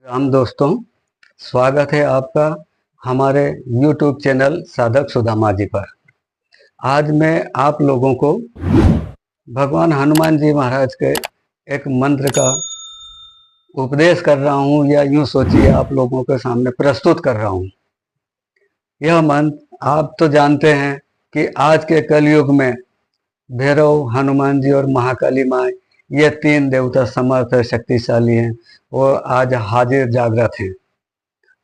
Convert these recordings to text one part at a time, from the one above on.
राम दोस्तों, स्वागत है आपका हमारे YouTube चैनल साधक सुदामा जी पर। आज मैं आप लोगों को भगवान हनुमान जी महाराज के एक मंत्र का उपदेश कर रहा हूँ, या यूं सोचिए आप लोगों के सामने प्रस्तुत कर रहा हूँ। यह मंत्र आप तो जानते हैं कि आज के कलयुग में भैरव, हनुमान जी और महाकाली माँ, ये तीन देवता समर्थ शक्तिशाली हैं और आज हाजिर जागृत हैं।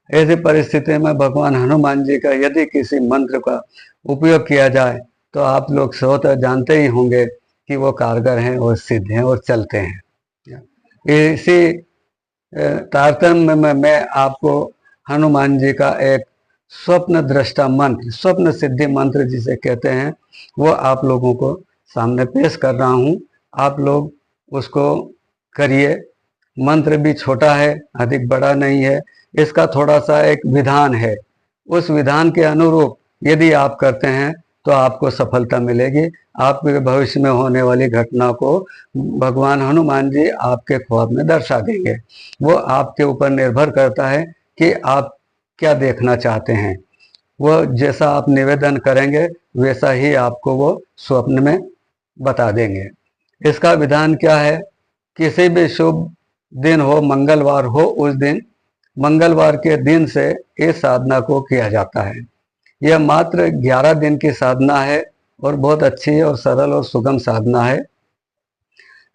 ऐसी परिस्थिति में भगवान हनुमान जी का यदि किसी मंत्र का उपयोग किया जाए तो आप लोग स्वतः जानते ही होंगे कि वो कारगर हैं और सिद्ध हैं और चलते हैं। इसी तारतम्य में मैं आपको हनुमान जी का एक स्वप्न दृष्टा मंत्र, स्वप्न सिद्धि मंत्र जिसे कहते हैं, वो आप लोगों को सामने पेश कर रहा हूँ। आप लोग उसको करिए। मंत्र भी छोटा है, अधिक बड़ा नहीं है। इसका थोड़ा सा एक विधान है, उस विधान के अनुरूप यदि आप करते हैं तो आपको सफलता मिलेगी। आपके भविष्य में होने वाली घटना को भगवान हनुमान जी आपके ख्वाब में दर्शा देंगे। वो आपके ऊपर निर्भर करता है कि आप क्या देखना चाहते हैं। वो जैसा आप निवेदन करेंगे वैसा ही आपको वो स्वप्न में बता देंगे। इसका विधान क्या है? किसी भी शुभ दिन हो, मंगलवार हो, उस दिन मंगलवार के दिन से इस साधना को किया जाता है। यह मात्र 11 दिन की साधना है और बहुत अच्छी और सरल और सुगम साधना है।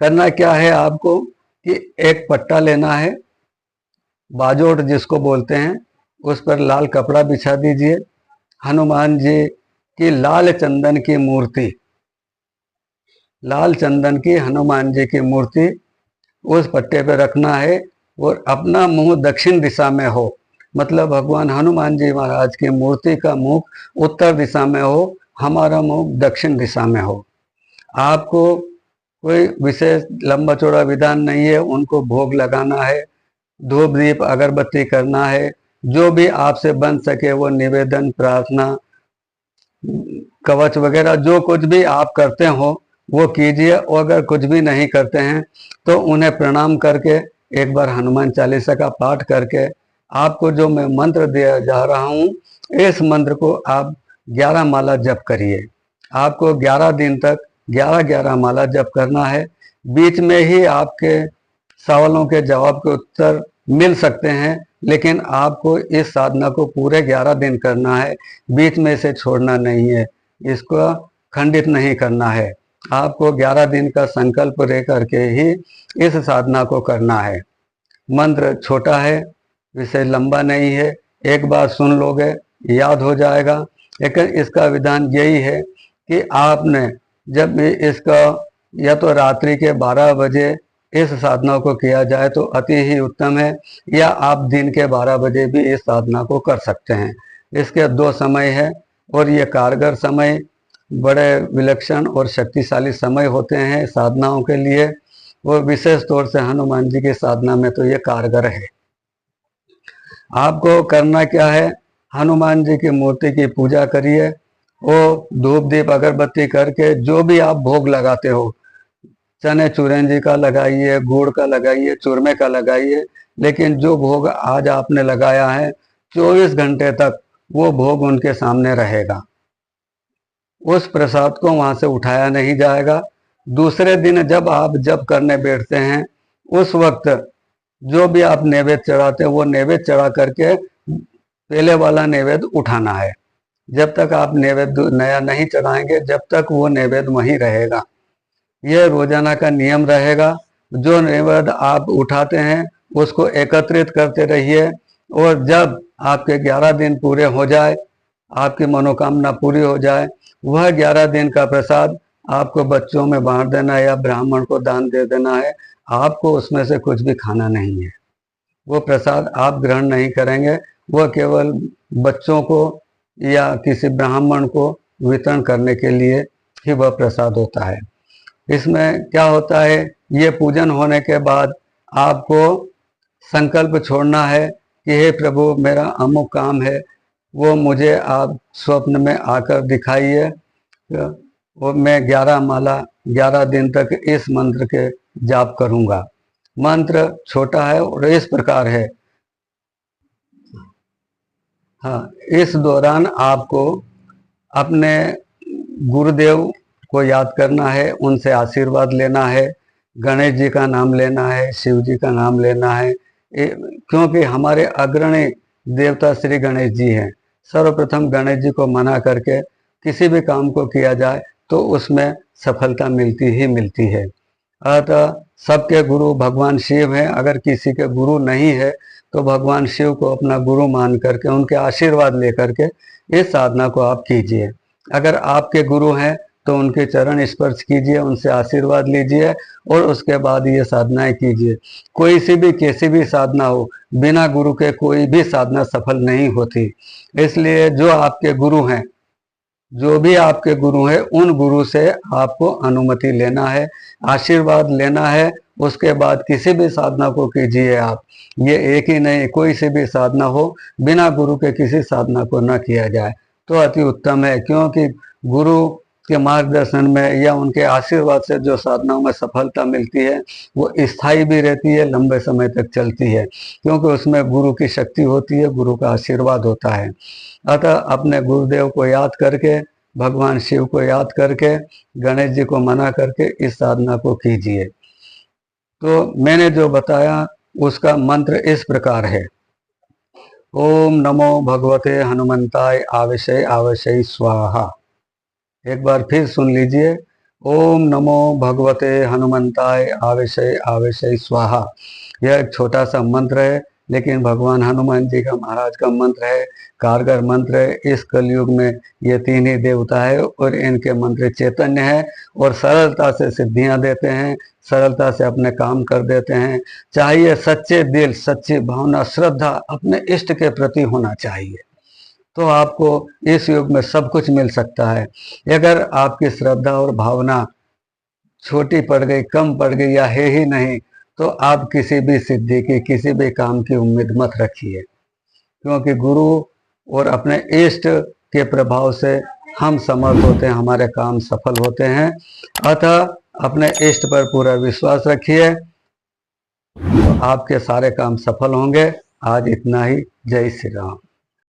करना क्या है आपको कि एक पट्टा लेना है, बाजोट जिसको बोलते हैं, उस पर लाल कपड़ा बिछा दीजिए। हनुमान जी की लाल चंदन की मूर्ति, लाल चंदन की हनुमान जी की मूर्ति उस पट्टे पे रखना है और अपना मुंह दक्षिण दिशा में हो। मतलब भगवान हनुमान जी महाराज की मूर्ति का मुख उत्तर दिशा में हो, हमारा मुंह दक्षिण दिशा में हो। आपको कोई विशेष लंबा चौड़ा विधान नहीं है। उनको भोग लगाना है, धूप दीप अगरबत्ती करना है, जो भी आपसे बन सके वो निवेदन, प्रार्थना, कवच वगैरह जो कुछ भी आप करते हो वो कीजिए। और अगर कुछ भी नहीं करते हैं तो उन्हें प्रणाम करके एक बार हनुमान चालीसा का पाठ करके आपको जो मैं मंत्र दिया जा रहा हूँ, इस मंत्र को आप 11 माला जप करिए। आपको 11 दिन तक 11 माला जप करना है। बीच में ही आपके सवालों के जवाब के उत्तर मिल सकते हैं, लेकिन आपको इस साधना को पूरे 11 दिन करना है। बीच में से छोड़ना नहीं है, इसको खंडित नहीं करना है। आपको 11 दिन का संकल्प ले करके ही इस साधना को करना है। मंत्र छोटा है, विषय लंबा नहीं है। एक बार सुन लोगे याद हो जाएगा। लेकिन इसका विधान यही है कि आपने जब भी इसका या तो रात्रि के 12 बजे इस साधना को किया जाए तो अति ही उत्तम है, या आप दिन के 12 बजे भी इस साधना को कर सकते हैं। इसके 2 समय है और ये कारगर समय, बड़े विलक्षण और शक्तिशाली समय होते हैं साधनाओं के लिए। और विशेष तौर से हनुमान जी की साधना में तो ये कारगर है। आपको करना क्या है? हनुमान जी की मूर्ति की पूजा करिए। वो धूप दीप अगरबत्ती करके जो भी आप भोग लगाते हो, चने चूरंजी का लगाइए, गुड़ का लगाइए, चूरमे का लगाइए, लेकिन जो भोग आज आपने लगाया है 24 घंटे तक वो भोग उनके सामने रहेगा। उस प्रसाद को वहां से उठाया नहीं जाएगा। दूसरे दिन जब आप जप करने बैठते हैं उस वक्त जो भी आप नैवेद्य चढ़ाते हैं वो नैवेद्य चढ़ा करके पहले वाला नैवेद्य उठाना है। जब तक आप नैवेद्य नया नहीं चढ़ाएंगे जब तक वो नैवेद्य वहीं रहेगा। यह रोजाना का नियम रहेगा। जो नैवेद्य आप उठाते हैं उसको एकत्रित करते रहिए, और जब आपके 11 दिन पूरे हो जाए, आपकी मनोकामना पूरी हो जाए, वह 11 दिन का प्रसाद आपको बच्चों में बांट देना है या ब्राह्मण को दान दे देना है। आपको उसमें से कुछ भी खाना नहीं है। वो प्रसाद आप ग्रहण नहीं करेंगे, वह केवल बच्चों को या किसी ब्राह्मण को वितरण करने के लिए ही वह प्रसाद होता है। इसमें क्या होता है, ये पूजन होने के बाद आपको संकल्प छोड़ना है कि हे प्रभु, मेरा अमुक काम है, वो मुझे आप स्वप्न में आकर दिखाइए। वो मैं 11 माला 11 दिन तक इस मंत्र के जाप करूंगा। मंत्र छोटा है और इस प्रकार है हाँ, इस दौरान आपको अपने गुरुदेव को याद करना है, उनसे आशीर्वाद लेना है, गणेश जी का नाम लेना है, शिव जी का नाम लेना है, क्योंकि हमारे अग्रणी देवता श्री गणेश जी हैं। सर्वप्रथम गणेश जी को मना करके किसी भी काम को किया जाए तो उसमें सफलता मिलती ही मिलती है। अतः सबके गुरु भगवान शिव हैं। अगर किसी के गुरु नहीं है तो भगवान शिव को अपना गुरु मान करके उनके आशीर्वाद लेकर के इस साधना को आप कीजिए। अगर आपके गुरु हैं तो उनके चरण स्पर्श कीजिए, उनसे आशीर्वाद लीजिए और उसके बाद ये साधनाएं कीजिए। कोई सी भी कैसी भी साधना हो, बिना गुरु के कोई भी साधना सफल नहीं होती। इसलिए जो आपके गुरु हैं, जो भी आपके गुरु हैं, उन गुरु से आपको अनुमति लेना है, आशीर्वाद लेना है। उसके बाद किसी भी साधना को कीजिए आप। ये एक ही नहीं, कोई सी भी साधना हो, बिना गुरु के किसी साधना को न किया जाए तो अति उत्तम है। क्योंकि गुरु के मार्गदर्शन में या उनके आशीर्वाद से जो साधनाओं में सफलता मिलती है वो स्थायी भी रहती है, लंबे समय तक चलती है, क्योंकि उसमें गुरु की शक्ति होती है, गुरु का आशीर्वाद होता है। अतः अपने गुरुदेव को याद करके, भगवान शिव को याद करके, गणेश जी को मना करके इस साधना को कीजिए। तो मैंने जो बताया उसका मंत्र इस प्रकार है। ओम नमो भगवते हनुमंताय आवशय आवशय स्वाहा। एक बार फिर सुन लीजिए। ओम नमो भगवते हनुमंताय आवशय आवशय स्वाहा। यह एक छोटा सा मंत्र है, लेकिन भगवान हनुमान जी का, महाराज का मंत्र है, कारगर मंत्र है। इस कलयुग में ये तीन ही देवता है और इनके मंत्र चैतन्य है और सरलता से सिद्धियां देते हैं, सरलता से अपने काम कर देते हैं। चाहिए सच्चे दिल, सच्ची भावना, श्रद्धा अपने इष्ट के प्रति होना चाहिए, तो आपको इस युग में सब कुछ मिल सकता है। अगर आपकी श्रद्धा और भावना छोटी पड़ गई, कम पड़ गई या है ही नहीं, तो आप किसी भी सिद्धि की, किसी भी काम की उम्मीद मत रखिए। क्योंकि गुरु और अपने इष्ट के प्रभाव से हम समर्थ होते हैं, हमारे काम सफल होते हैं। अतः अपने इष्ट पर पूरा विश्वास रखिए, तो आपके सारे काम सफल होंगे। आज इतना ही। जय श्री राम।